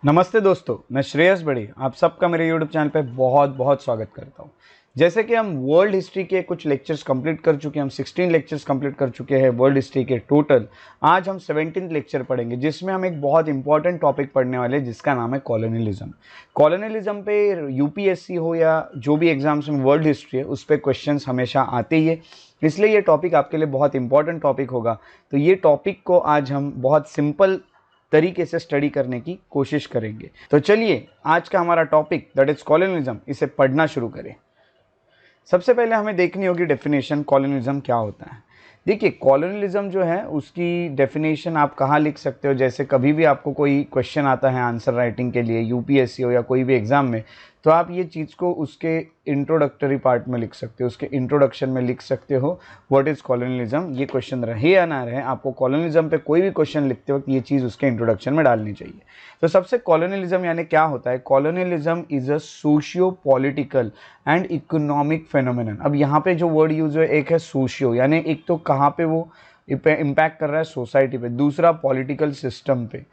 नमस्ते दोस्तों, मैं श्रेयस बड़ी आप सबका मेरे YouTube चैनल पे बहुत बहुत स्वागत करता हूँ। जैसे कि हम वर्ल्ड हिस्ट्री के कुछ लेक्चर्स कंप्लीट कर चुके हैं, हम 16 लेक्चर्स कंप्लीट कर चुके हैं वर्ल्ड हिस्ट्री के टोटल। आज हम 17th लेक्चर पढ़ेंगे जिसमें हम एक बहुत इंपॉर्टेंट टॉपिक पढ़ने वाले हैं जिसका नाम है कॉलोनियलिज्म। कॉलोनियलिज्म पे यूपीएससी हो या जो भी एग्जाम्स में वर्ल्ड हिस्ट्री है उस पर क्वेश्चन हमेशा आते ही है, इसलिए ये टॉपिक आपके लिए बहुत इंपॉर्टेंट टॉपिक होगा। तो ये टॉपिक को आज हम बहुत सिंपल तरीके से स्टडी करने की कोशिश करेंगे। तो चलिए आज का हमारा टॉपिक दैट इज कॉलोनियलिज्म, इसे पढ़ना शुरू करें। सबसे पहले हमें देखनी होगी डेफिनेशन, कॉलोनियलिज्म क्या होता है। देखिए, कॉलोनियलिज्म जो है उसकी डेफिनेशन आप कहाँ लिख सकते हो। जैसे कभी भी आपको कोई क्वेश्चन आता है आंसर राइटिंग के लिए, यूपीएससी हो या कोई भी एग्जाम में, तो आप ये चीज़ को उसके इंट्रोडक्टरी पार्ट में लिख सकते हो, उसके इंट्रोडक्शन में लिख सकते हो व्हाट इज़ कॉलोनियलिज्म। ये क्वेश्चन रहे या ना रहे, आपको कॉलोनियलिज्म पे कोई भी क्वेश्चन लिखते वक्त ये चीज़ उसके इंट्रोडक्शन में डालनी चाहिए। तो सबसे कॉलोनियलिज्म यानी क्या होता है। Colonialism is a socio political and economic phenomenon. अब यहाँ पे जो वर्ड यूज है, एक है सोशियो यानी एक तो कहाँ पे वो इम्पैक्ट कर रहा है सोसाइटी पे, दूसरा पॉलिटिकल सिस्टम पे,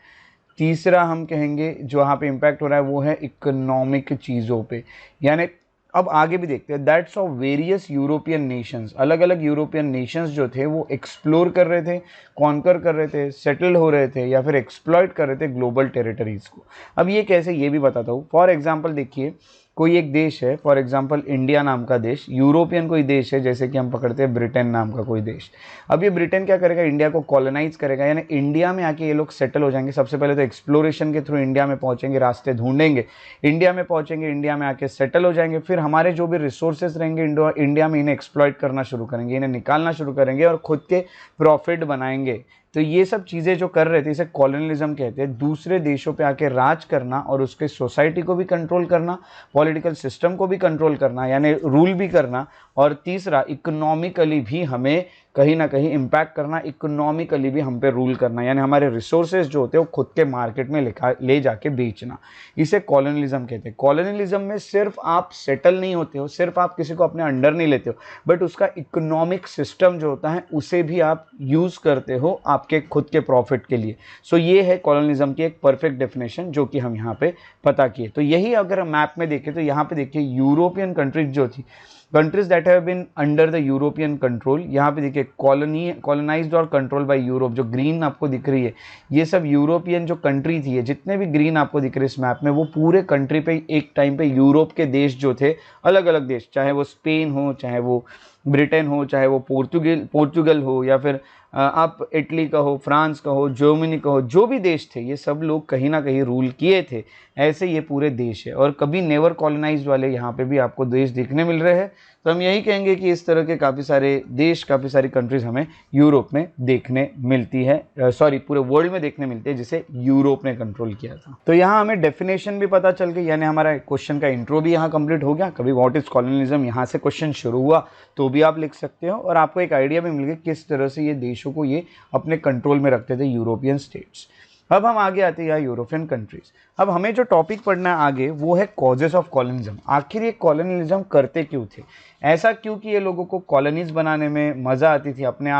तीसरा हम कहेंगे जो यहाँ पे इम्पैक्ट हो रहा है वो है इकोनॉमिक चीज़ों पे। यानी अब आगे भी देखते हैं, that's of various European Nations. अलग अलग यूरोपियन नेशंस जो थे वो एक्सप्लोर कर रहे थे, कॉन्कर कर रहे थे, सेटल हो रहे थे या फिर एक्सप्लॉइट कर रहे थे ग्लोबल टेरिटरीज को। अब ये कैसे, ये भी बताता हूँ। फॉर एग्जाम्पल देखिए, कोई एक देश है, फॉर एग्जांपल इंडिया नाम का देश, यूरोपियन कोई देश है, जैसे कि हम पकड़ते हैं ब्रिटेन नाम का कोई देश। अब ये ब्रिटेन क्या करेगा, इंडिया को कॉलोनाइज करेगा, यानी इंडिया में आके ये लोग सेटल हो जाएंगे। सबसे पहले तो एक्सप्लोरेशन के थ्रू इंडिया में पहुंचेंगे, रास्ते ढूंढेंगे, इंडिया में पहुंचेंगे, इंडिया में आके सेटल हो जाएंगे। फिर हमारे जो भी रिसोर्सेज रहेंगे इंडिया में, इन्हें एक्सप्लॉइट करना शुरू करेंगे, इन्हें निकालना शुरू करेंगे और खुद के प्रॉफिट बनाएंगे। तो ये सब चीज़ें जो कर रहे थे इसे कॉलोनियलिज्म कहते हैं। दूसरे देशों पे आके राज करना और उसके सोसाइटी को भी कंट्रोल करना, पॉलिटिकल सिस्टम को भी कंट्रोल करना यानी रूल भी करना, और तीसरा इकोनॉमिकली भी हमें कहीं ना कहीं इम्पैक्ट करना, इकोनॉमिकली भी हम पे रूल करना, यानी हमारे रिसोर्सेज जो होते हैं वो खुद के मार्केट में ले जाके बेचना। इसे कॉलोनियलिज्म कहते हैं। कॉलोनियलिज्म में सिर्फ आप सेटल नहीं होते हो, सिर्फ आप किसी को अपने अंडर नहीं लेते हो, बट उसका इकोनॉमिक सिस्टम जो होता है उसे भी आप यूज़ करते हो आपके खुद के प्रॉफिट के लिए। सो ये है कॉलोनियलिज्म की एक परफेक्ट डेफिनेशन जो कि हम यहाँ पे पता किए। तो यही अगर हम मैप में देखें तो यहाँ पे देखिए यूरोपियन कंट्रीज जो थी, countries that have been under the European control, यहाँ पे देखिए कॉलोनाइज्ड और कंट्रोल बाय यूरोप, जो ग्रीन आपको दिख रही है ये सब यूरोपियन जो कंट्री थी। जितने भी ग्रीन आपको दिख रहे हैं इस मैप में, वो पूरे कंट्री पे एक टाइम पे यूरोप के देश जो थे, अलग अलग देश, चाहे वो स्पेन हो, चाहे वो ब्रिटेन हो, चाहे वो पोर्चुगल हो, या फिर आप इटली का हो, फ्रांस का हो, जर्मनी का हो, जो भी देश थे ये सब लोग कहीं ना कहीं रूल किए थे। ऐसे ये पूरे देश है और कभी नेवर कॉलोनाइज्ड वाले यहाँ पे भी आपको देश दिखने मिल रहे हैं। तो हम यही कहेंगे कि इस तरह के काफ़ी सारे देश, काफ़ी सारी कंट्रीज हमें यूरोप में देखने मिलती है, पूरे वर्ल्ड में देखने मिलती है जिसे यूरोप ने कंट्रोल किया था। तो यहाँ हमें डेफिनेशन भी पता चल गई, यानी हमारा क्वेश्चन का इंट्रो भी यहाँ कंप्लीट हो गया। कभी व्हाट इज कॉलोनियलिज्म यहाँ से क्वेश्चन शुरू हुआ तो भी आप लिख सकते हो, और आपको एक आइडिया भी मिल गया किस तरह से ये देशों को ये अपने कंट्रोल में रखते थे, यूरोपियन स्टेट्स। अब हम आगे आते हैं यहाँ यूरोपियन कंट्रीज। अब हमें जो टॉपिक पढ़ना है आगे वो है कॉजेस ऑफ कॉलोनिज्म। आखिर ये कॉलोनियलिज्म करते क्यों थे, ऐसा क्यों कि ये लोगों को कॉलोनीज बनाने में मज़ा आती थी, अपने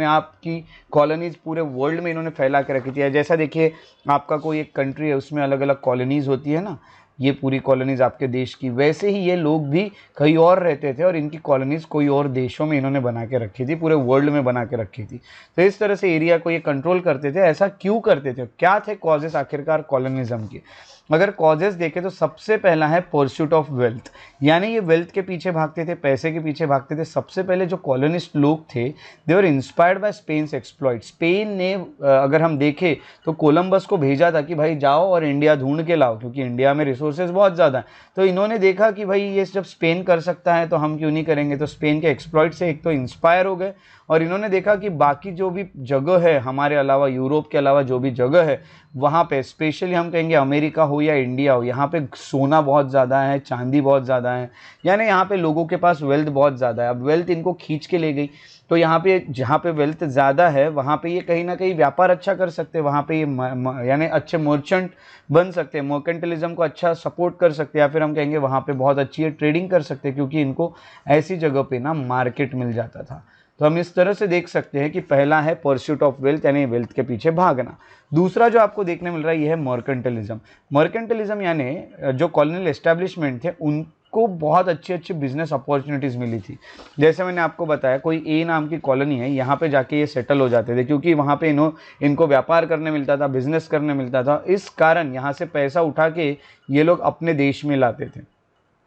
आप की कॉलोनीज पूरे वर्ल्ड में इन्होंने फैला के रखी थी। जैसा देखिए, आपका कोई एक कंट्री है उसमें अलग अलग कॉलोनीज होती है ना, ये पूरी कॉलोनीज आपके देश की, वैसे ही ये लोग भी कहीं और रहते थे और इनकी कॉलोनीज कोई और देशों में इन्होंने बना के रखी थी, पूरे वर्ल्ड में बना के रखी थी। तो इस तरह से एरिया को ये कंट्रोल करते थे। ऐसा क्यों करते थे, क्या थे कॉजेस आखिरकार कॉलोनिज्म के। अगर कॉजेस देखें तो सबसे पहला है परस्यूट ऑफ वेल्थ, यानी ये वेल्थ के पीछे भागते थे, पैसे के पीछे भागते थे। सबसे पहले जो कॉलोनिस्ट लोग थे they were inspired by Spain's exploit. Spain ने अगर हम देखें तो कोलंबस को भेजा था कि भाई जाओ और इंडिया ढूंढ के लाओ, क्योंकि इंडिया में रिसोर्सेज बहुत ज़्यादा है। तो इन्होंने देखा कि भाई ये जब स्पेन कर सकता है तो हम क्यों नहीं करेंगे। तो स्पेन के एक्सप्लॉइट से एक तो इंस्पायर हो गए, और इन्होंने देखा कि बाकी जो भी जगह है हमारे अलावा, यूरोप के अलावा जो भी जगह है वहाँ पे, स्पेशली हम कहेंगे अमेरिका हो या इंडिया हो, यहाँ पे सोना बहुत ज़्यादा है, चांदी बहुत ज़्यादा है, यानी यहाँ पे लोगों के पास वेल्थ बहुत ज़्यादा है। अब वेल्थ इनको खींच के ले गई, तो यहाँ पे जहाँ पे वेल्थ ज़्यादा है वहाँ पे ये कहीं ना कहीं व्यापार अच्छा कर सकते हैं, वहाँ पे ये यानी अच्छे मर्चेंट बन सकते हैं, मर्केंटलिज्म को अच्छा सपोर्ट कर सकते हैं, या फिर हम कहेंगे वहाँ पे बहुत अच्छी ट्रेडिंग कर सकते हैं, क्योंकि इनको ऐसी जगह पे ना मार्केट मिल जाता था। तो हम इस तरह से देख सकते हैं कि पहला है परस्यूट ऑफ वेल्थ, यानी वेल्थ के पीछे भागना। दूसरा जो आपको देखने मिल रहा है ये है मर्केंटलिज्म। मर्केंटलिज्म यानी जो कॉलोनियल एस्टेब्लिशमेंट थे उनको बहुत अच्छी अच्छी बिजनेस अपॉर्चुनिटीज़ मिली थी। जैसे मैंने आपको बताया, कोई ए नाम की कॉलोनी है, यहाँ पे जाके ये सेटल हो जाते थे क्योंकि वहाँ पे इनको व्यापार करने मिलता था, बिजनेस करने मिलता था। इस कारण यहाँ से पैसा उठा के ये लोग अपने देश में लाते थे।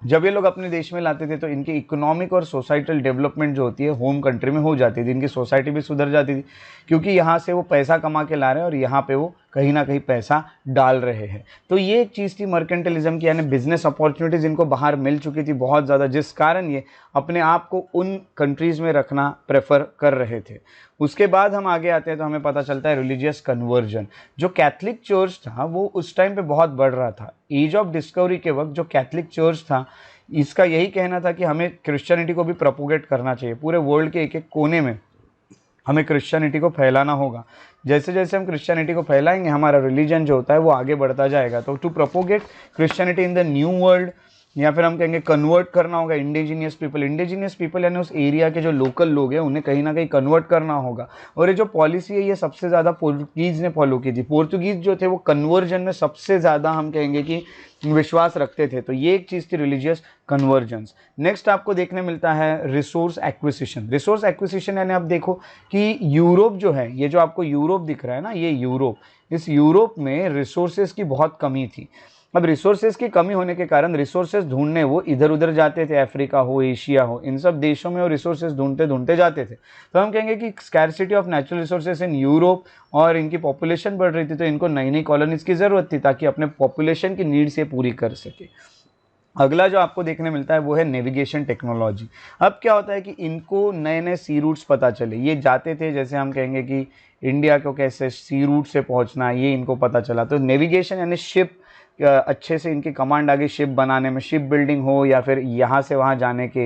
जब ये लोग अपने देश में लाते थे तो इनकी इकोनॉमिक और सोसाइटल डेवलपमेंट जो होती है होम कंट्री में हो जाती थी, इनकी सोसाइटी भी सुधर जाती थी क्योंकि यहाँ से वो पैसा कमा के ला रहे हैं और यहाँ पे वो कहीं ना कहीं पैसा डाल रहे हैं। तो ये एक चीज़ थी मर्केंटलिज्म की, यानी बिजनेस अपॉर्चुनिटीज़ इनको बाहर मिल चुकी थी बहुत ज़्यादा, जिस कारण ये अपने आप को उन कंट्रीज़ में रखना प्रेफर कर रहे थे। उसके बाद हम आगे आते हैं तो हमें पता चलता है रिलीजियस कन्वर्जन। जो कैथलिक चर्च था वो उस टाइम पे बहुत बढ़ रहा था। एज ऑफ डिस्कवरी के वक्त जो कैथलिक चर्च था इसका यही कहना था कि हमें क्रिश्चियनिटी को भी प्रोपोगेट करना चाहिए, पूरे वर्ल्ड के एक एक कोने में हमें क्रिश्चियनिटी को फैलाना होगा। जैसे जैसे हम क्रिश्चियनिटी को फैलाएंगे हमारा रिलीजन जो होता है वो आगे बढ़ता जाएगा। तो to propagate Christianity in the new world, या फिर हम कहेंगे कन्वर्ट करना होगा इंडिजीनियस पीपल यानी उस एरिया के जो लोकल लोग हैं उन्हें कहीं ना कहीं कन्वर्ट करना होगा। और ये जो पॉलिसी है ये सबसे ज़्यादा पोर्तुगीज़ ने फॉलो की थी। पोर्तुगीज़ जो थे वो कन्वर्जन में सबसे ज़्यादा हम कहेंगे कि विश्वास रखते थे। तो ये एक चीज़ थी रिलीजियस कन्वर्जेंस। नेक्स्ट आपको देखने मिलता है रिसोर्स एक्विजिशन। रिसोर्स एक्विजिशन यानी आप देखो कि यूरोप जो है, ये जो आपको यूरोप दिख रहा है ना, ये यूरोप, इस यूरोप में रिसोर्सेज की बहुत कमी थी। अब रिसोर्सेज की कमी होने के कारण रिसोर्सेज ढूंढने वो इधर उधर जाते थे, अफ्रीका हो, एशिया हो, इन सब देशों में वो रिसोर्सेज ढूंढते ढूंढते जाते थे। तो हम कहेंगे कि scarcity of natural resources in Europe, और इनकी पॉपुलेशन बढ़ रही थी तो इनको नई नई कॉलोनीज की ज़रूरत थी ताकि अपने पॉपुलेशन की नीड्स ये पूरी कर सके। अगला जो आपको देखने मिलता है वो है नेविगेशन टेक्नोलॉजी। अब क्या होता है कि इनको नए नए सी रूट्स पता चले। ये जाते थे, जैसे हम कहेंगे कि इंडिया को कैसे सी रूट से पहुंचना है ये इनको पता चला। तो नेविगेशन यानी शिप, अच्छे से इनकी कमांड आ गई शिप बनाने में, शिप बिल्डिंग हो या फिर यहाँ से वहाँ जाने के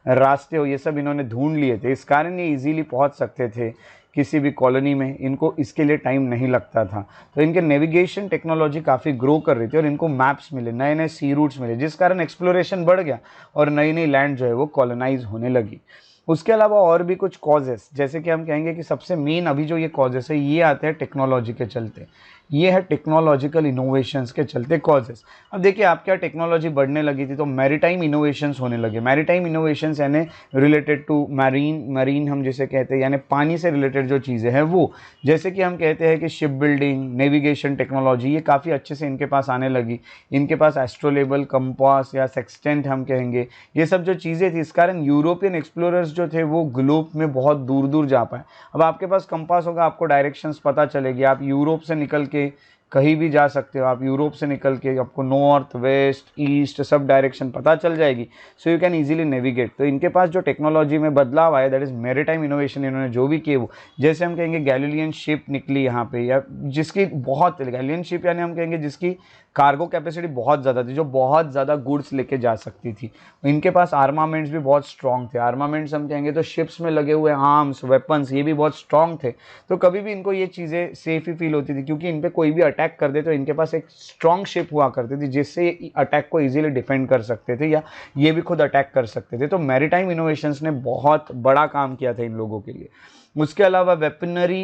रास्ते हो, ये सब इन्होंने ढूंढ लिए थे। इस कारण ये इजीली पहुँच सकते थे किसी भी कॉलोनी में, इनको इसके लिए टाइम नहीं लगता था। तो इनके नेविगेशन टेक्नोलॉजी काफ़ी ग्रो कर रही थी और इनको मैप्स मिले, नए नए सी रूट्स मिले, जिस कारण एक्सप्लोरेशन बढ़ गया और नई नई लैंड जो है वो कॉलोनाइज होने लगी। उसके अलावा और भी कुछ कॉजेस, जैसे कि हम कहेंगे कि सबसे मेन अभी जो ये कॉजेस है ये आते हैं टेक्नोलॉजी के चलते। ये है टेक्नोलॉजिकल इनोवेशंस के चलते कॉजेस। अब देखिए आप क्या, टेक्नोलॉजी बढ़ने लगी थी तो मैरीटाइम इनोवेशंस होने लगे। मैरीटाइम इनोवेशंस यानी रिलेटेड टू मरीन हम जिसे कहते हैं, यानी पानी से रिलेटेड जो चीज़ें हैं वो, जैसे कि हम कहते हैं कि शिप बिल्डिंग, नेविगेशन टेक्नोलॉजी, ये काफ़ी अच्छे से इनके पास आने लगी। इनके पास एस्ट्रोलेबल, कंपास या सेक्सटेंट हम कहेंगे, ये सब जो चीज़ें थी, इस कारण यूरोपियन एक्सप्लोरर्स जो थे वो ग्लोब में बहुत दूर दूर जा पाए। अब आपके पास कंपास होगा, आपको डायरेक्शंस पता चलेगी, आप यूरोप से निकल के कहीं भी जा सकते हो। आप यूरोप से निकल के आपको नॉर्थ, वेस्ट, ईस्ट सब डायरेक्शन पता चल जाएगी, so you can easily navigate. तो इनके पास जो टेक्नोलॉजी में बदलाव आया, दैट इज मैरीटाइम इनोवेशन, इन्होंने जो भी किए वो, जैसे हम कहेंगे गैलीलियन शिप निकली यहाँ पे, या जिसकी बहुत, गैलीलियन शिप यानी हम कहेंगे जिसकी कार्गो कैपेसिटी बहुत ज़्यादा थी, जो बहुत ज़्यादा गुड्स लेके जा सकती थी। इनके पास आर्मामेंट्स भी बहुत स्ट्रॉन्ग थे। आर्मामेंट्स हम कहेंगे तो शिप्स में लगे हुए आर्म्स, वेपन्स, ये भी बहुत स्ट्रॉन्ग थे। तो कभी भी इनको ये चीज़ें सेफ ही फील होती थी क्योंकि इन पे कोई भी अटैक कर दे तो इनके पास एक स्ट्रॉन्ग शिप हुआ करती थी जिससे अटैक को ईजिली डिफेंड कर सकते थे या ये भी खुद अटैक कर सकते थे। तो मैरीटाइम इनोवेशंस ने बहुत बड़ा काम किया था इन लोगों के लिए। उसके अलावा वेपनरी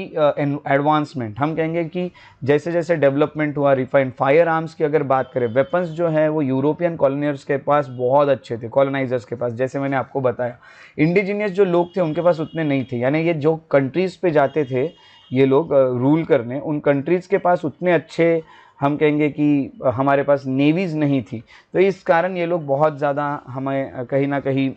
एडवांसमेंट, हम कहेंगे कि जैसे जैसे डेवलपमेंट हुआ, रिफाइंड फायर आर्म्स की अगर बात करें, वेपन्स जो है वो यूरोपियन कॉलोनियर्स के पास बहुत अच्छे थे, कॉलोनाइजर्स के पास। जैसे मैंने आपको बताया इंडिजीनियस जो लोग थे उनके पास उतने नहीं थे, यानी ये जो कंट्रीज़ पे जाते थे ये लोग रूल करने, उन कंट्रीज़ के पास उतने अच्छे हम कहेंगे कि हमारे पास नेवीज़ नहीं थी। तो इस कारण ये लोग बहुत ज़्यादा हमें कहीं ना कहीं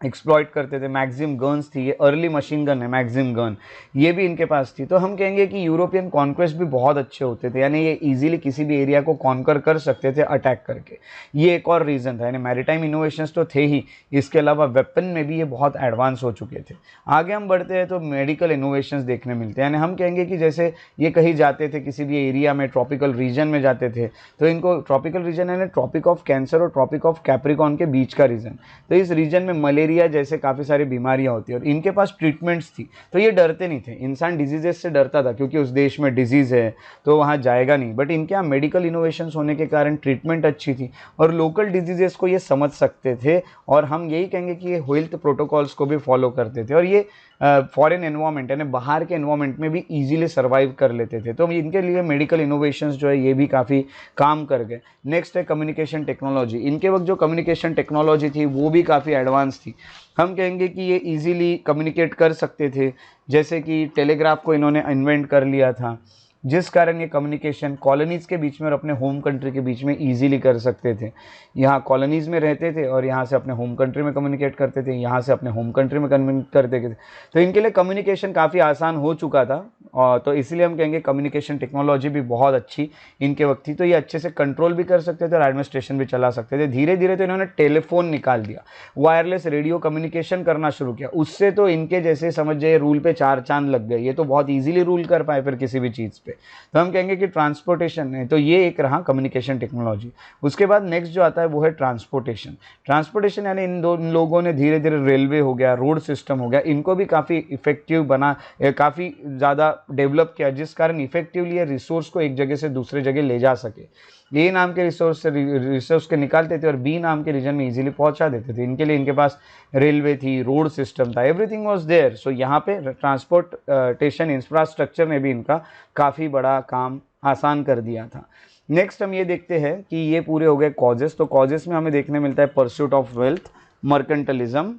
एक्सप्लॉइट करते थे। मैक्सिम गन्स थी, ये अर्ली मशीन गन है मैक्सिम गन, ये भी इनके पास थी। तो हम कहेंगे कि यूरोपियन कॉन्क्वेस्ट भी बहुत अच्छे होते थे, यानी ये इजीली किसी भी एरिया को कॉन्कर कर सकते थे अटैक करके। ये एक और रीज़न था, यानी मैरीटाइम इनोवेशंस तो थे ही, इसके अलावा वेपन में भी ये बहुत एडवांस हो चुके थे। आगे हम बढ़ते हैं तो मेडिकल इनोवेशंस देखने मिलते हैं, यानी हम कहेंगे कि जैसे ये कहीं जाते थे किसी भी एरिया में, ट्रॉपिकल रीजन में जाते थे, तो इनको ट्रॉपिकल रीजन यानी ट्रॉपिक ऑफ कैंसर और ट्रॉपिक ऑफ कैप्रिकॉर्न के बीच का रीजन, तो इस रीजन में मलेरिया जैसे काफ़ी सारी बीमारियां होती है और इनके पास ट्रीटमेंट्स थी। तो ये डरते नहीं थे, इंसान डिजीजेस से डरता था क्योंकि उस देश में डिजीज़ है तो वहाँ जाएगा नहीं, बट इनके यहाँ मेडिकल इनोवेशंस होने के कारण ट्रीटमेंट अच्छी थी और लोकल डिजीजेस को ये समझ सकते थे। और हम यही कहेंगे कि ये हेल्थ प्रोटोकॉल्स को भी फॉलो करते थे और ये फॉरेन एनवायरनमेंट यानी बाहर के एनवायरनमेंट में भी इजीली सर्वाइव कर लेते थे। तो इनके लिए मेडिकल इनोवेशंस जो है ये भी काफ़ी काम कर गए। नेक्स्ट है कम्युनिकेशन टेक्नोलॉजी। इनके वक्त जो कम्युनिकेशन टेक्नोलॉजी थी वो भी काफ़ी एडवांस थी। हम कहेंगे कि ये इजीली कम्युनिकेट कर सकते थे, जैसे कि टेलीग्राफ को इन्होंने इन्वेंट कर लिया था, जिस कारण ये कम्युनिकेशन कॉलोनीज़ के बीच में और अपने होम कंट्री के बीच में इजीली कर सकते थे। यहाँ कॉलोनीज़ में रहते थे और यहाँ से अपने होम कंट्री में कम्युनिकेट करते थे, यहाँ से अपने होम कंट्री में कम्युनिकेट करते थे। तो इनके लिए कम्युनिकेशन काफ़ी आसान हो चुका था, और तो इसलिए हम कहेंगे कम्युनिकेशन टेक्नोलॉजी भी बहुत अच्छी इनके वक्त थी। तो ये अच्छे से कंट्रोल भी कर सकते थे और एडमिनिस्ट्रेशन भी चला सकते थे। धीरे धीरे तो इन्होंने टेलीफोन निकाल दिया, वायरलेस रेडियो कम्युनिकेशन करना शुरू किया। उससे तो इनके जैसे समझ जाइए रूल पे 4 चांद लग गए। ये तो बहुत ईजिली रूल कर पाए फिर किसी भी चीज़ पे। तो हम कहेंगे कि ट्रांसपोर्टेशन है, तो ये एक रहा कम्युनिकेशन टेक्नोलॉजी। उसके बाद नेक्स्ट जो आता है वो है ट्रांसपोर्टेशन। ट्रांसपोर्टेशन यानी इन लोगों ने धीरे धीरे रेलवे हो गया, रोड सिस्टम हो गया, इनको भी काफ़ी इफेक्टिव बना, काफ़ी ज़्यादा डेवलप किया, जिस कारण इफेक्टिवली ये रिसोर्स को एक जगह से दूसरे जगह ले जा सके। ए नाम के रिसोर्स के निकालते थे और बी नाम के रीजन में इजीली पहुंचा देते थे। इनके लिए इनके पास रेलवे थी, रोड सिस्टम था, एवरीथिंग वाज देयर। सो यहाँ पे ट्रांसपोर्टेशन इंफ्रास्ट्रक्चर ने भी इनका काफ़ी बड़ा काम आसान कर दिया था। नेक्स्ट हम ये देखते हैं कि ये पूरे हो गए कॉजेस। तो कॉजेस में हमें देखने मिलता है pursuit of wealth, mercantilism,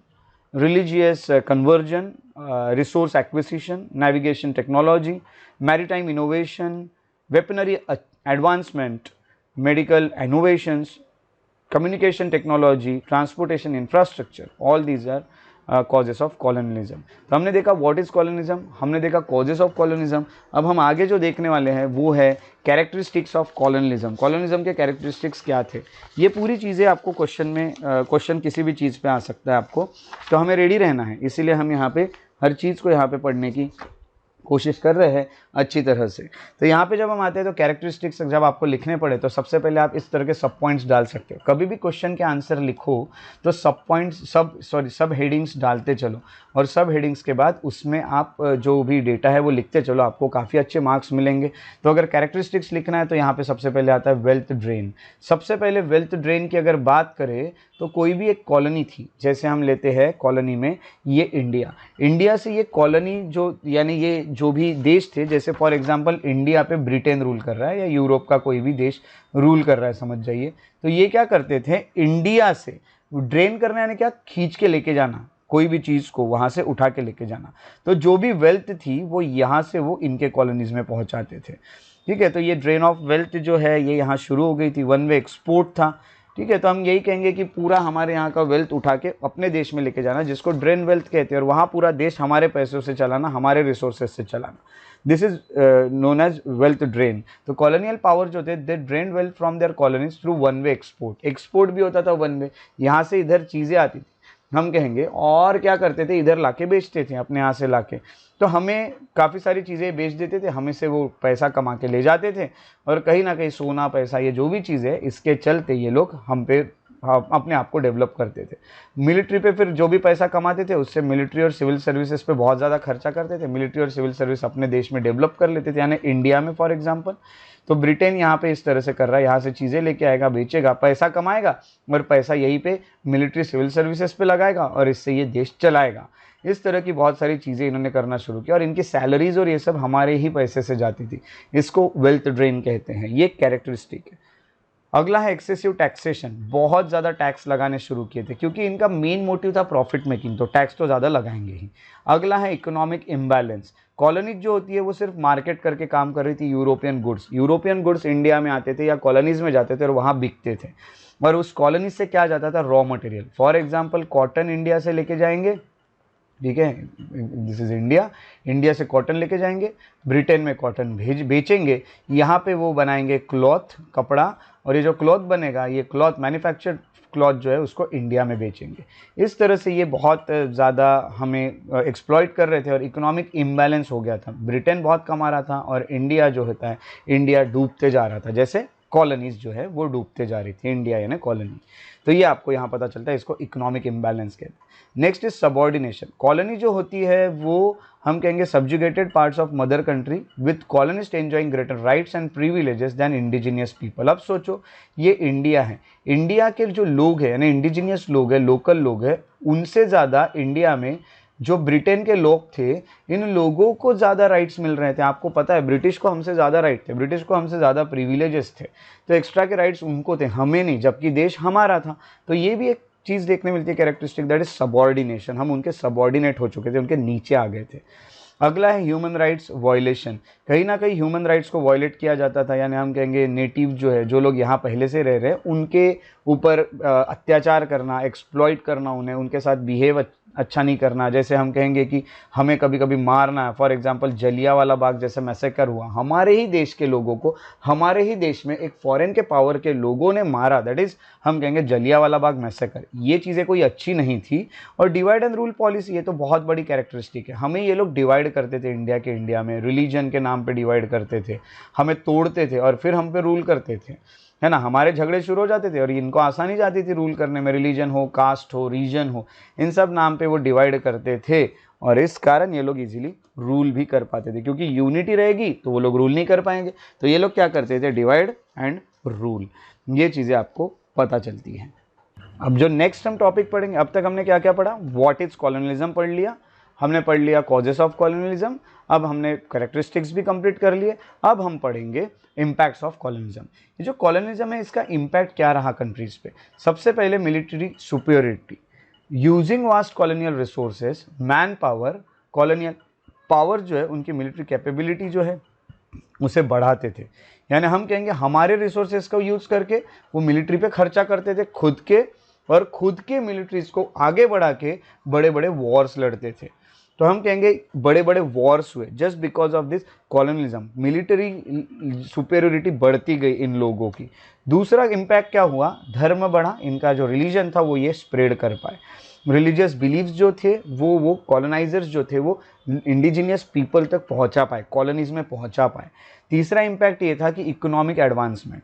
religious conversion, resource acquisition, navigation technology, maritime innovation, weaponry advancement, medical innovations, communication technology, transportation infrastructure, all these are causes of colonialism। तो हमने देखा what is colonialism, हमने देखा causes of colonialism। अब हम आगे जो देखने वाले हैं वो है कैरेक्टरिस्टिक्स ऑफ कॉलोनिज्म। कॉलोनिज्म के कैरेक्टरिस्टिक्स क्या थे, ये पूरी चीज़ें आपको क्वेश्चन किसी भी चीज़ पे आ सकता है आपको, तो हमें रेडी रहना है। इसीलिए हम यहाँ पे हर चीज़ को यहाँ पे पढ़ने की कोशिश कर रहे हैं अच्छी तरह से। तो यहाँ पे जब हम आते हैं तो कैरेक्टरिस्टिक्स जब आपको लिखने पड़े तो सबसे पहले आप इस तरह के सब पॉइंट्स डाल सकते हो। कभी भी क्वेश्चन के आंसर लिखो तो सब हेडिंग्स डालते चलो, और सब हेडिंग्स के बाद उसमें आप जो भी डेटा है वो लिखते चलो, आपको काफ़ी अच्छे मार्क्स मिलेंगे। तो अगर कैरेक्टरिस्टिक्स लिखना है तो यहाँ पे सबसे पहले आता है वेल्थ ड्रेन। सबसे पहले वेल्थ ड्रेन की अगर बात करें तो कोई भी एक कॉलोनी थी, जैसे हम लेते हैं कॉलोनी में ये इंडिया से ये कॉलोनी जो यानी ये जो भी देश थे, जैसे फॉर एग्जांपल इंडिया पे ब्रिटेन रूल कर रहा है या यूरोप का कोई भी देश रूल कर रहा है समझ जाइए, तो ये क्या करते थे, इंडिया से ड्रेन करना यानी क्या, खींच के लेके जाना, कोई भी चीज़ को वहाँ से उठा के लेके जाना। तो जो भी वेल्थ थी वो यहाँ से वो इनके कॉलोनीज में पहुँचाते थे। ठीक है, तो ये ड्रेन ऑफ वेल्थ जो है ये यहाँ शुरू हो गई थी। वन वे एक्सपोर्ट था। ठीक है, तो हम यही कहेंगे कि पूरा हमारे यहाँ का वेल्थ उठा के अपने देश में लेके जाना, जिसको ड्रेन वेल्थ कहते हैं, और वहाँ पूरा देश हमारे पैसों से चलाना, हमारे रिसोर्सेज से चलाना, this is known as wealth drain. तो कॉलोनियल पावर जो थे they drain wealth from their colonies through one way export. Export भी होता था वन वे, यहाँ से इधर चीज़ें आती थी हम कहेंगे, और क्या करते थे इधर लाके बेचते थे अपने यहाँ से लाके। तो हमें काफ़ी सारी चीज़ें बेच देते थे, हमें से वो पैसा कमा के ले जाते थे, और कहीं ना कहीं सोना पैसा ये जो भी चीज़ है इसके चलते ये लोग हम पे अपने आप को डेवलप करते थे। मिलिट्री पे फिर जो भी पैसा कमाते थे उससे मिलिट्री और सिविल सर्विसेज पे बहुत ज़्यादा खर्चा करते थे। मिलिट्री और सिविल सर्विस अपने देश में डेवलप कर लेते थे, यानी इंडिया में फॉर एग्जांपल। तो ब्रिटेन यहाँ पे इस तरह से कर रहा है, यहाँ से चीज़ें लेके आएगा, बेचेगा, पैसा कमाएगा, और पैसा यहीं पे मिलिट्री सिविल सर्विसेज पे लगाएगा, और इससे ये देश चलाएगा। इस तरह की बहुत सारी चीज़ें इन्होंने करना शुरू किया, और इनकी सैलरीज और ये सब हमारे ही पैसे से जाती थी। इसको वेल्थ ड्रेन कहते हैं, ये कैरेक्टरिस्टिक है। अगला है एक्सेसिव टैक्सेशन। बहुत ज़्यादा टैक्स लगाने शुरू किए थे, क्योंकि इनका मेन मोटिव था प्रॉफिट मेकिंग, तो टैक्स तो ज़्यादा लगाएंगे ही। अगला है इकोनॉमिक इम्बैलेंस। कॉलोनीज जो होती है वो सिर्फ मार्केट करके काम कर रही थी। यूरोपियन गुड्स इंडिया में आते थे या कॉलोनीज में जाते थे और वहाँ बिकते थे, और उस कॉलोनी से क्या जाता था, raw material. For example cotton India से लेके जाएंगे, ठीक है, दिस इज इंडिया से कॉटन लेके जाएंगे, ब्रिटेन में कॉटन बेचेंगे, यहाँ पे वो बनाएंगे क्लॉथ, कपड़ा, और ये जो क्लॉथ बनेगा, ये क्लॉथ मैन्युफैक्चर्ड क्लॉथ जो है उसको इंडिया में बेचेंगे। इस तरह से ये बहुत ज़्यादा हमें एक्सप्लॉइट कर रहे थे, और इकोनॉमिक इम्बैलेंस हो गया था। ब्रिटेन बहुत कमा रहा था और इंडिया जो होता है, इंडिया डूबते जा रहा था, जैसे कॉलोनीज जो है वो डूबते जा रही थी, इंडिया यानी कॉलोनी। तो ये आपको यहाँ पता चलता है, इसको इकोनॉमिक इम्बैलेंस कहते हैं। Next is subordination. कॉलोनी जो होती है वो हम कहेंगे subjugated parts of mother country with colonist enjoying greater rights and privileges than indigenous people. अब सोचो ये इंडिया है, इंडिया के जो लोग हैं यानी इंडिजिनियस लोग हैं, लोकल लोग हैं, उनसे ज़्यादा इंडिया में जो ब्रिटेन के लोग थे, इन लोगों को ज़्यादा राइट्स मिल रहे थे। आपको पता है ब्रिटिश को हमसे ज़्यादा राइट थे, ब्रिटिश को हमसे ज़्यादा प्रिविलेजेस थे, तो एक्स्ट्रा के राइट्स उनको थे, हमें नहीं, जबकि देश हमारा था। तो ये भी एक चीज़ देखने मिलती है कैरेक्टरिस्टिक, दैट इज सबॉर्डिनेशन। हम उनके सबॉर्डिनेट हो चुके थे, उनके नीचे आ गए थे। अगला है ह्यूमन राइट्स वायलेशन। कहीं ना कहीं ह्यूमन राइट्स को वायलेट किया जाता था, यानी हम कहेंगे नेटिव जो है, जो लोग यहाँ पहले से रह रहे हैं, उनके ऊपर अत्याचार करना, एक्सप्लॉइट करना उन्हें, उनके साथ बिहेव अच्छा नहीं करना। जैसे हम कहेंगे कि हमें कभी कभी मारना है, फॉर एग्जांपल जलियांवाला बाग जैसे मैसेकर हुआ, हमारे ही देश के लोगों को हमारे ही देश में एक फॉरेन के पावर के लोगों ने मारा, दैट इज हम कहेंगे जलियांवाला बाग मैसेकर। ये चीज़ें कोई अच्छी नहीं थी। और डिवाइड एंड रूल पॉलिसी, ये तो बहुत बड़ी कैरेक्टरिस्टिक है। हमें ये लोग डिवाइड करते थे इंडिया में, रिलीजन के नाम पे डिवाइड करते थे, हमें तोड़ते थे और फिर हम पे रूल करते थे, है ना। हमारे झगड़े शुरू हो जाते थे और इनको आसानी जाती थी रूल करने में, रिलीजन हो, कास्ट हो, रीजन हो, इन सब नाम पे वो डिवाइड करते थे। और इस कारण ये लोग इजीली रूल भी कर पाते थे, क्योंकि यूनिटी रहेगी तो वो लोग रूल नहीं कर पाएंगे। तो ये लोग क्या करते थे, डिवाइड एंड रूल। ये चीज़ें आपको पता चलती हैं। अब जो नेक्स्ट हम टॉपिक पढ़ेंगे, अब तक हमने क्या क्या पढ़ा, व्हाट इज कॉलोनियलिज्म पढ़ लिया, हमने पढ़ लिया कॉजेस ऑफ कॉलोनियलिज्म, अब हमने कैरेक्टरिस्टिक्स भी कंप्लीट कर लिए। अब हम पढ़ेंगे इम्पैक्ट्स ऑफ कॉलोनियलिज्म। ये जो कॉलोनियलिज्म है, इसका इम्पैक्ट क्या रहा कंट्रीज पे। सबसे पहले military superiority, using vast colonial resources, man power, colonial power जो है, उनकी मिलिट्री कैपेबिलिटी जो है उसे बढ़ाते थे। यानी हम कहेंगे हमारे रिसोर्सेज को यूज करके वो मिलिट्री पे खर्चा करते थे खुद के, और खुद के मिलिट्रीज को आगे बढ़ा के बड़े बड़े वॉर्स लड़ते थे। तो हम कहेंगे बड़े बड़े वॉर्स हुए just because of this colonialism. Military superiority बढ़ती गई इन लोगों की। दूसरा इम्पैक्ट क्या हुआ, धर्म बढ़ा, इनका जो रिलीजन था वो ये स्प्रेड कर पाए। रिलीजियस बिलीव्स जो थे वो कॉलोनाइजर्स जो थे वो इंडिजिनियस पीपल तक पहुंचा पाए, कॉलोनीज में पहुंचा पाए। तीसरा इम्पैक्ट ये था कि इकोनॉमिक एडवांसमेंट।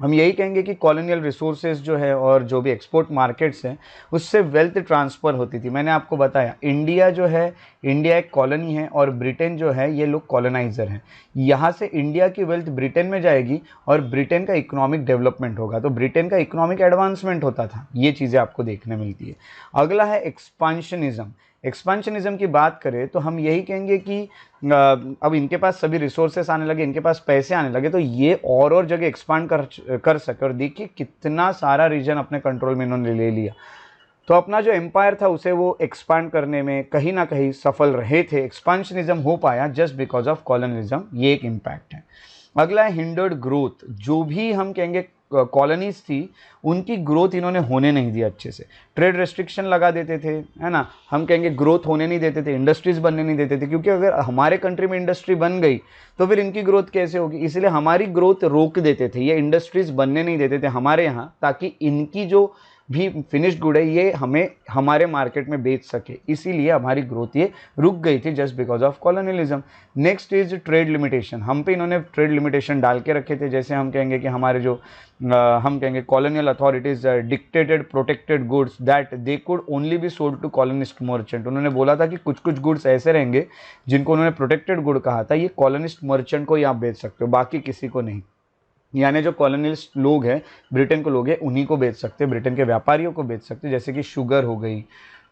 हम यही कहेंगे कि कॉलोनियल रिसोर्सेज जो है और जो भी एक्सपोर्ट मार्केट्स हैं उससे वेल्थ ट्रांसफ़र होती थी। मैंने आपको बताया इंडिया जो है, इंडिया एक कॉलोनी है और ब्रिटेन जो है ये लोग कॉलोनाइजर हैं। यहाँ से इंडिया की वेल्थ ब्रिटेन में जाएगी और ब्रिटेन का इकोनॉमिक डेवलपमेंट होगा, तो ब्रिटेन का इकोनॉमिक एडवांसमेंट होता था। ये चीज़ें आपको देखने मिलती है। अगला है एक्सपांशनिज्म। एक्सपांशनिज्म की बात करें तो हम यही कहेंगे कि अब इनके पास सभी रिसोर्सेस आने लगे, इनके पास पैसे आने लगे, तो ये और जगह एक्सपांड कर सके। और देखिए कितना सारा रीजन अपने कंट्रोल में इन्होंने ले लिया। तो अपना जो एम्पायर था उसे वो एक्सपांड करने में कहीं ना कहीं सफल रहे थे। एक्सपांशनिज्म हो पाया जस्ट बिकॉज ऑफ कॉलोनियलिज्म, ये एक इम्पैक्ट है। अगला है हिंडर्ड ग्रोथ। जो भी हम कहेंगे कॉलोनीज थी उनकी ग्रोथ इन्होंने होने नहीं दी अच्छे से। ट्रेड रेस्ट्रिक्शन लगा देते थे, है ना, हम कहेंगे ग्रोथ होने नहीं देते थे, इंडस्ट्रीज बनने नहीं देते थे, क्योंकि अगर हमारे कंट्री में इंडस्ट्री बन गई तो फिर इनकी ग्रोथ कैसे होगी। इसलिए हमारी ग्रोथ रोक देते थे, ये इंडस्ट्रीज बनने नहीं देते थे हमारे यहाँ, ताकि इनकी जो भी फिनिश्ड गुड है ये हमें हमारे मार्केट में बेच सके। इसीलिए हमारी ग्रोथ ये रुक गई थी just because of colonialism. Next is trade limitation. हम पे इन्होंने ट्रेड लिमिटेशन डाल के रखे थे। जैसे हम कहेंगे कि हमारे जो हम कहेंगे colonial authorities dictated protected goods that they could only be sold to colonist merchant. उन्होंने बोला था कि कुछ कुछ गुड्स ऐसे रहेंगे जिनको उन्होंने प्रोटेक्टेड गुड कहा था, ये कॉलोनिस्ट मर्चेंट को ही आप बेच सकते हो, बाकी किसी को नहीं। यानी जो कॉलोनियलिस्ट लोग हैं, ब्रिटेन को लोग हैं, उन्हीं को बेच सकते, ब्रिटेन के व्यापारियों को बेच सकते, जैसे कि शुगर हो गई,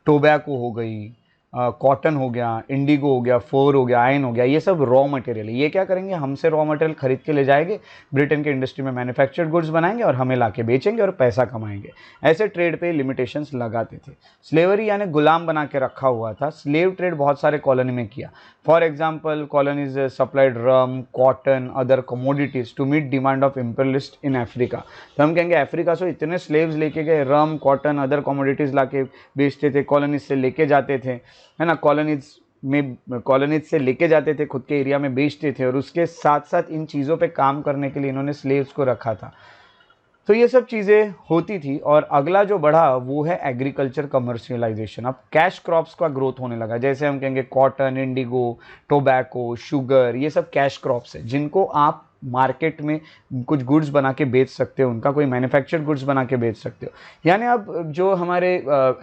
टोबैको हो गई, कॉटन हो गया, इंडिगो हो गया, फोर हो गया, आयन हो गया, ये सब रॉ मटेरियल है। ये क्या करेंगे, हमसे रॉ मटेरियल खरीद के ले जाएंगे, ब्रिटेन के इंडस्ट्री में मैन्युफैक्चर्ड गुड्स बनाएंगे और हमें लाके बेचेंगे और पैसा कमाएंगे। ऐसे ट्रेड पे लिमिटेशंस लगाते थे। स्लेवरी यानी गुलाम बना के रखा हुआ था। स्लेव ट्रेड बहुत सारे कॉलोनी में किया। For example colonies supplied rum, cotton, other commodities to meet demand of imperialist in Africa. तो हम कहेंगे अफ्रीका से इतने स्लेव्स लेके गए, रम, कॉटन, अदर कमोडिटीज लाके बेचते थे, कॉलोनीज से लेके जाते थे, है ना, कॉलोनीज से लेके जाते थे, खुद के एरिया में बेचते थे, और उसके साथ साथ इन चीज़ों पे काम करने के लिए इन्होंने स्लेव्स को रखा था। तो ये सब चीज़ें होती थी। और अगला जो बढ़ा वो है एग्रीकल्चर कमर्शियलाइजेशन। अब कैश क्रॉप्स का ग्रोथ होने लगा। जैसे हम कहेंगे कॉटन, इंडिगो, टोबैको, शुगर, ये सब कैश क्रॉप्स है जिनको आप मार्केट में कुछ गुड्स बना के बेच सकते हो, उनका कोई मैन्युफैक्चर्ड गुड्स बना के बेच सकते हो। यानी अब जो हमारे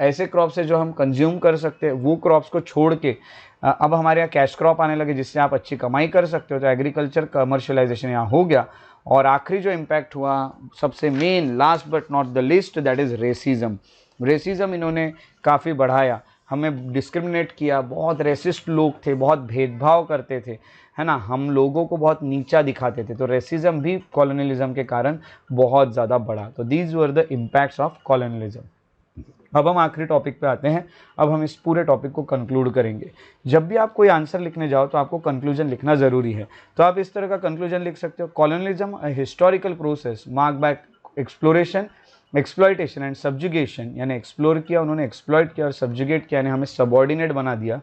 ऐसे क्रॉप्स है जो हम कंज्यूम कर सकते हैं, वो क्रॉप्स को छोड़ के अब हमारे यहाँ कैश क्रॉप आने लगे जिससे आप अच्छी कमाई कर सकते हो। तो एग्रीकल्चर कमर्शियलाइजेशन यहाँ हो गया। और आखिरी जो इम्पैक्ट हुआ, सबसे main, last but not the list, that is racism. Racism इन्होंने काफ़ी बढ़ाया। हमें डिस्क्रिमिनेट किया, बहुत रेसिस्ट लोग थे, बहुत भेदभाव करते थे, है ना, हम लोगों को बहुत नीचा दिखाते थे। तो रेसिज्म भी कॉलोनियलिज्म के कारण बहुत ज़्यादा बढ़ा। तो these were the impacts of colonialism. अब हम आखिरी टॉपिक पे आते हैं। अब हम इस पूरे टॉपिक को कंक्लूड करेंगे। जब भी आप कोई आंसर लिखने जाओ तो आपको कंक्लूजन लिखना ज़रूरी है। तो आप इस तरह का कंक्लूजन लिख सकते हो, colonialism a historical process mark bye exploration, exploitation and subjugation, यानी एक्सप्लोर किया उन्होंने, एक्सप्लॉयट किया और सब्जुगेट किया, यानी हमें सबॉर्डिनेट बना दिया,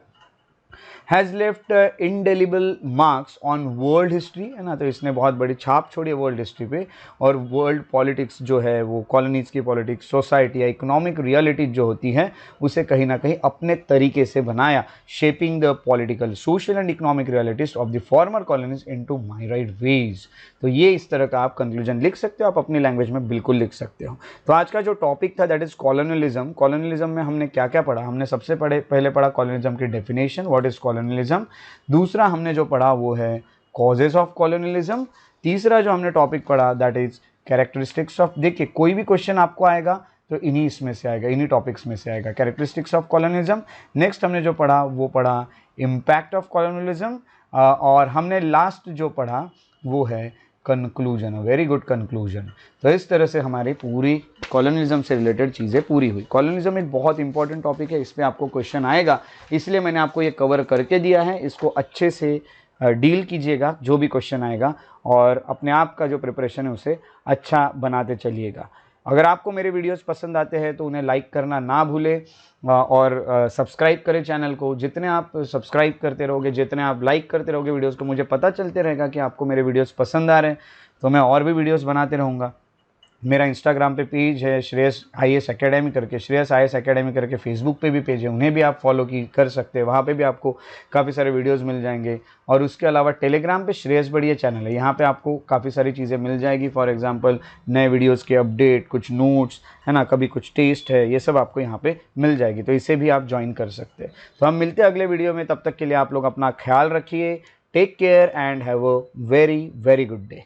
has left indelible marks on world history, है ना। तो इसने बहुत बड़ी छाप छोड़ी है वर्ल्ड हिस्ट्री पे, और वर्ल्ड पॉलिटिक्स जो है वो कॉलोनीज की पॉलिटिक्स, सोसाइटी या इकोनॉमिक रियलिटी जो होती है उसे कहीं ना कहीं अपने तरीके से बनाया, shaping the political, social and economic realities of the former colonies into myriad ways. तो ये इस तरह का आप कंक्लूजन लिख सकते हो, आप अपनी लैंग्वेज में बिल्कुल लिख सकते हो। तो आज का जो टॉपिक था दैट इज कॉलोनियलिज्म। कॉलोनियलिज्म में हमने क्या क्या पढ़ा? हमने सबसे पहले पढ़ा कॉलोनियलिज्म की डेफिनेशन, व्हाट इज कॉलोनियलिज्म। दूसरा हमने जो पढ़ा वो है कॉजेज ऑफ कॉलोनियलिज्म। तीसरा जो हमने टॉपिक पढ़ा दैट इज कैरेक्टरिस्टिक्स ऑफ, देखिए कोई भी क्वेश्चन आपको आएगा तो इन्हीं इसमें से आएगा, इन्हीं टॉपिक्स में से आएगा, कैरेक्टरिस्टिक्स ऑफ कॉलोनियलिज्म। नेक्स्ट हमने जो पढ़ा वो पढ़ा इम्पैक्ट ऑफ कॉलोनियलिज्म, और हमने लास्ट जो पढ़ा वो है कंक्लूजन, वेरी गुड कंक्लूजन। तो इस तरह से हमारी पूरी कॉलोनियलिज्म से रिलेटेड चीज़ें पूरी हुई। कॉलोनियलिज्म एक बहुत इंपॉर्टेंट टॉपिक है, इस पर आपको क्वेश्चन आएगा, इसलिए मैंने आपको ये कवर करके दिया है। इसको अच्छे से डील कीजिएगा जो भी क्वेश्चन आएगा, और अपने आप का जो प्रिपरेशन है उसे अच्छा बनाते चलिएगा। अगर आपको मेरे वीडियोस पसंद आते हैं तो उन्हें लाइक करना ना भूलें, और सब्सक्राइब करें चैनल को। जितने आप सब्सक्राइब करते रहोगे, जितने आप लाइक करते रहोगे वीडियोस को, मुझे पता चलते रहेगा कि आपको मेरे वीडियोस पसंद आ रहे हैं, तो मैं और भी वीडियोस बनाते रहूँगा। मेरा इंस्टाग्राम पे पेज है श्रेयस IAS अकेडमी करके, श्रेयस IAS अकेडमी करके, फेसबुक पे भी पेज है, उन्हें भी आप फॉलो कर सकते हैं, वहाँ पे भी आपको काफ़ी सारे वीडियोस मिल जाएंगे। और उसके अलावा टेलीग्राम पे श्रेयस बढ़िया चैनल है, यहाँ पे आपको काफ़ी सारी चीज़ें मिल जाएगी। फॉर एग्जांपल नए वीडियोस के अपडेट, कुछ नोट्स, है ना, कभी कुछ टेस्ट है, ये सब आपको यहाँ पे मिल जाएगी, तो इसे भी आप ज्वाइन कर सकते हैं। तो हम मिलते हैं अगले वीडियो में, तब तक के लिए आप लोग अपना ख्याल रखिए। Take care and have a very very good day.